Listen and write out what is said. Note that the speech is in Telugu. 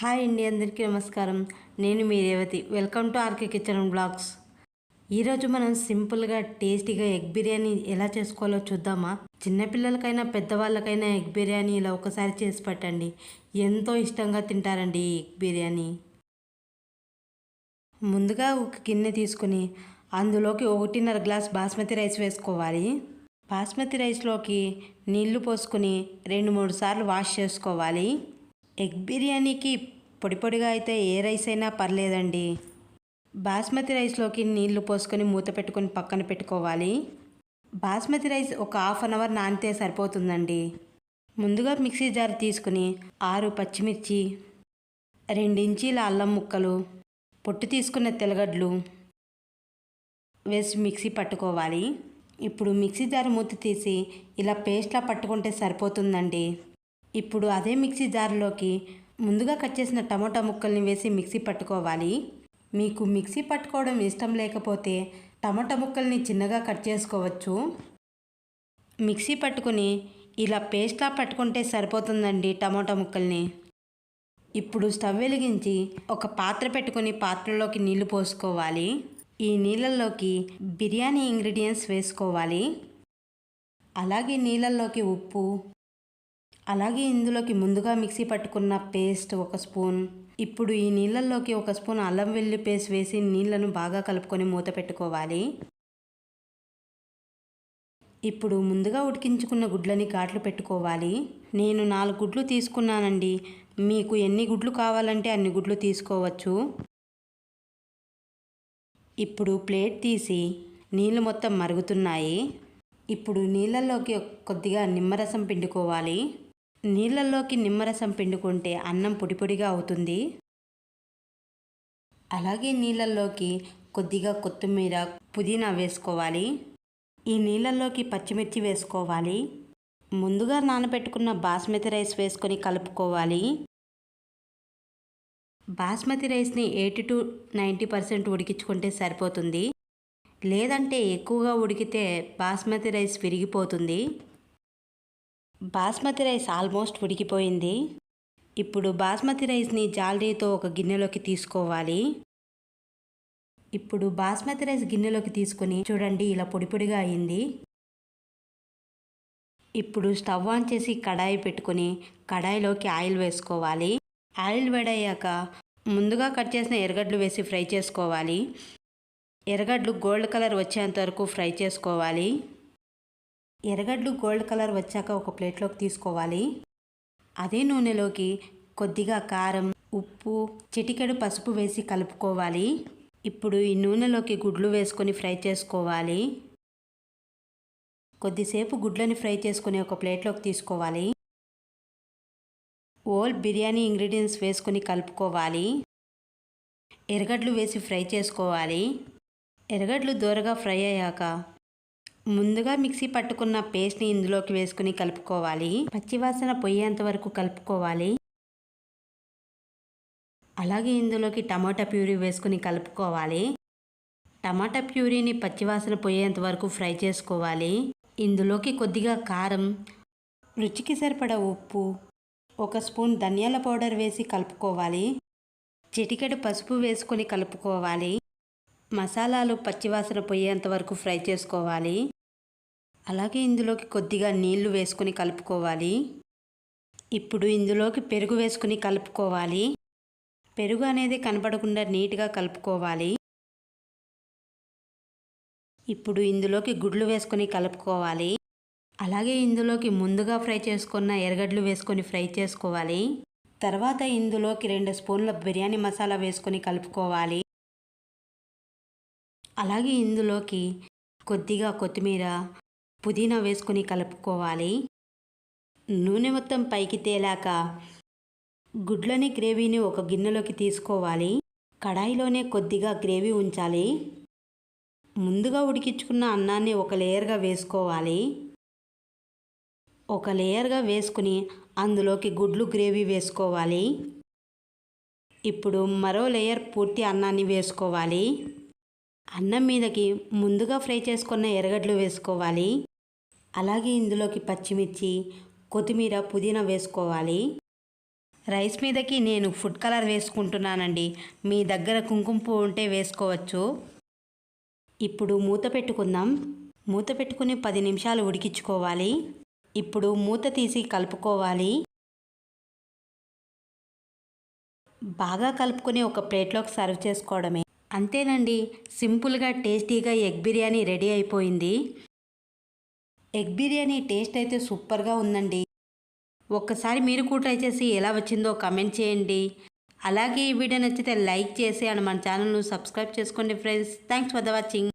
హాయ్ అండి, అందరికీ నమస్కారం. నేను మీ Revathi. Welcome to RK kitchen and blogs. ఈరోజు మనం సింపుల్గా టేస్టీగా ఎగ్ బిర్యానీ ఎలా చేసుకోవాలో చూద్దామా? చిన్నపిల్లలకైనా పెద్దవాళ్ళకైనా ఎగ్ బిర్యానీ ఇలా ఒకసారి చేసి పెట్టండి. ఎంతో ఇష్టంగా తింటారండి ఈ ఎగ్ బిర్యానీ. ముందుగా ఒక గిన్నె తీసుకుని అందులోకి 1.5 గ్లాస్ బాస్మతి రైస్ వేసుకోవాలి. బాస్మతి రైస్లోకి నీళ్లు పోసుకొని 2-3 సార్లు వాష్ చేసుకోవాలి. ఎగ్ బిర్యానీకి పొడి పొడిగా అయితే ఏ రైస్ అయినా పర్లేదండి. బాస్మతి రైస్లోకి నీళ్లు పోసుకొని మూత పెట్టుకొని పక్కన పెట్టుకోవాలి. బాస్మతి రైస్ ఒక హాఫ్ అన్ అవర్ నానితే సరిపోతుందండి. ముందుగా మిక్సీ జార్ తీసుకుని 6 పచ్చిమిర్చి, 2 ఇంచీల అల్లం ముక్కలు, పొట్టు తీసుకున్న తెల్లగడ్డలు వేసి మిక్సీ పట్టుకోవాలి. ఇప్పుడు మిక్సీ జార్ మూత తీసి ఇలా పేస్ట్లా పట్టుకుంటే సరిపోతుందండి. ఇప్పుడు అదే మిక్సీ జార్లోకి ముందుగా కట్ చేసిన టమోటా ముక్కల్ని వేసి మిక్సీ పట్టుకోవాలి. మీకు మిక్సీ పట్టుకోవడం ఇష్టం లేకపోతే టమోటా ముక్కల్ని చిన్నగా కట్ చేసుకోవచ్చు. మిక్సీ పట్టుకుని ఇలా పేస్ట్లా పట్టుకుంటే సరిపోతుందండి టమోటా ముక్కల్ని. ఇప్పుడు స్టవ్ వెలిగించి ఒక పాత్ర పెట్టుకుని పాత్రలోకి నీళ్లు పోసుకోవాలి. ఈ నీళ్ళల్లోకి బిర్యానీ ఇంగ్రీడియంట్స్ వేసుకోవాలి. అలాగే నీళ్ళల్లోకి ఉప్పు, అలాగే ఇందులోకి ముందుగా మిక్సీ పట్టుకున్న పేస్ట్ 1 స్పూన్. ఇప్పుడు ఈ నీళ్ళల్లోకి 1 స్పూన్ అల్లం వెల్లుల్లి పేస్ట్ వేసి నీళ్లను బాగా కలుపుకొని మూత పెట్టుకోవాలి. ఇప్పుడు ముందుగా ఉడికించుకున్న గుడ్లని ఘాట్లు పెట్టుకోవాలి. నేను 4 గుడ్లు తీసుకున్నానండి. మీకు ఎన్ని గుడ్లు కావాలంటే అన్ని గుడ్లు తీసుకోవచ్చు. ఇప్పుడు ప్లేట్ తీసి నీళ్ళు మొత్తం మరుగుతున్నాయి. ఇప్పుడు నీళ్ళల్లోకి కొద్దిగా నిమ్మరసం పిండుకోవాలి. నీళ్ళల్లోకి నిమ్మరసం పిండుకుంటే అన్నం పొడి పొడిగా అవుతుంది. అలాగే నీళ్ళల్లోకి కొద్దిగా కొత్తిమీర, పుదీనా వేసుకోవాలి. ఈ నీళ్ళల్లోకి పచ్చిమిర్చి వేసుకోవాలి. ముందుగా నానబెట్టుకున్న బాస్మతి రైస్ వేసుకొని కలుపుకోవాలి. బాస్మతి రైస్ని 80-90% ఉడికించుకుంటే సరిపోతుంది. లేదంటే ఎక్కువగా ఉడికితే బాస్మతి రైస్ విరిగిపోతుంది. బాస్మతి రైస్ ఆల్మోస్ట్ ఉడికిపోయింది. ఇప్పుడు బాస్మతి రైస్ని జాలరీతో ఒక గిన్నెలోకి తీసుకోవాలి. ఇప్పుడు బాస్మతి రైస్ గిన్నెలోకి తీసుకొని చూడండి, ఇలా పొడి పొడిగా అయింది. ఇప్పుడు స్టవ్ ఆన్ చేసి కడాయి పెట్టుకొని కడాయిలోకి ఆయిల్ వేసుకోవాలి. ఆయిల్ వేడయ్యాక ముందుగా కట్ చేసిన ఎర్రగడ్డలు వేసి ఫ్రై చేసుకోవాలి. ఎర్రగడ్డలు గోల్డ్ కలర్ వచ్చేంత వరకు ఫ్రై చేసుకోవాలి. ఎర్రగడ్డలు గోల్డ్ కలర్ వచ్చాక ఒక ప్లేట్లోకి తీసుకోవాలి. అదే నూనెలోకి కొద్దిగా కారం, ఉప్పు, చిటికెడు పసుపు వేసి కలుపుకోవాలి. ఇప్పుడు ఈ నూనెలోకి గుడ్లు వేసుకొని ఫ్రై చేసుకోవాలి. కొద్దిసేపు గుడ్లని ఫ్రై చేసుకొని ఒక ప్లేట్లోకి తీసుకోవాలి. ఓల్ బిర్యానీ ఇంగ్రీడియంట్స్ వేసుకొని కలుపుకోవాలి. ఎర్రగడ్డలు వేసి ఫ్రై చేసుకోవాలి. ఎర్రగడ్డలు దోరగా ఫ్రై అయ్యాక ముందుగా మిక్సీ పట్టుకున్న పేస్ట్ని ఇందులోకి వేసుకుని కలుపుకోవాలి. పచ్చివాసన పోయేంత వరకు కలుపుకోవాలి. అలాగే ఇందులోకి టమాటా ప్యూరీ వేసుకుని కలుపుకోవాలి. టమాటా ప్యూరీని పచ్చివాసన పోయేంత వరకు ఫ్రై చేసుకోవాలి. ఇందులోకి కొద్దిగా కారం, రుచికి సరిపడా ఉప్పు, 1 స్పూన్ ధనియాల పౌడర్ వేసి కలుపుకోవాలి. చిటికెడు పసుపు వేసుకొని కలుపుకోవాలి. మసాలాలు పచ్చివాసన పోయేంత వరకు ఫ్రై చేసుకోవాలి. అలాగే ఇందులోకి కొద్దిగా నీళ్లు వేసుకొని కలుపుకోవాలి. ఇప్పుడు ఇందులోకి పెరుగు వేసుకుని కలుపుకోవాలి. పెరుగు అనేది కనపడకుండా నీట్గా కలుపుకోవాలి. ఇప్పుడు ఇందులోకి గుడ్లు వేసుకొని కలుపుకోవాలి. అలాగే ఇందులోకి ముందుగా ఫ్రై చేసుకున్న ఎర్రగడ్డలు వేసుకొని ఫ్రై చేసుకోవాలి. తర్వాత ఇందులోకి 2 స్పూన్ల బిర్యానీ మసాలా వేసుకొని కలుపుకోవాలి. అలాగే ఇందులోకి కొద్దిగా కొత్తిమీర, పుదీనా వేసుకొని కలుపుకోవాలి. నూనె మొత్తం పైకి తేలాక గుడ్లని గ్రేవీని ఒక గిన్నెలోకి తీసుకోవాలి. కడాయిలోనే కొద్దిగా గ్రేవీ ఉంచాలి. ముందుగా ఉడికించుకున్న అన్నాన్ని ఒక లేయర్గా వేసుకోవాలి. ఒక లేయర్గా వేసుకుని అందులోకి గుడ్లు గ్రేవీ వేసుకోవాలి. ఇప్పుడు మరో లేయర్ పూర్తి అన్నాన్ని వేసుకోవాలి. అన్నం మీదకి ముందుగా ఫ్రై చేసుకున్న ఎర్రగడ్డలు వేసుకోవాలి. అలాగే ఇందులోకి పచ్చిమిర్చి, కొత్తిమీర, పుదీనా వేసుకోవాలి. రైస్ మీదకి నేను ఫుడ్ కలర్ వేసుకుంటున్నానండి. మీ దగ్గర కుంకుమ పువ్వు ఉంటే వేసుకోవచ్చు. ఇప్పుడు మూత పెట్టుకుందాం. మూత పెట్టుకుని 10 నిమిషాలు ఉడికించుకోవాలి. ఇప్పుడు మూత తీసి కలుపుకోవాలి. బాగా కలుపుకొని ఒక ప్లేట్లోకి సర్వ్ చేసుకోవడమే. అంతేనండి, సింపుల్గా టేస్టీగా ఎగ్ బిర్యానీ రెడీ అయిపోయింది. ఎగ్ బిర్యానీ టేస్ట్ అయితే సూపర్గా ఉందండి. ఒక్కసారి మీరు కూడా ట్రై చేసి ఎలా వచ్చిందో కామెంట్ చేయండి. అలాగే ఈ వీడియో నచ్చితే లైక్ చేసి అండ్ మన ఛానల్ను సబ్స్క్రైబ్ చేసుకోండి friends. Thanks for the watching.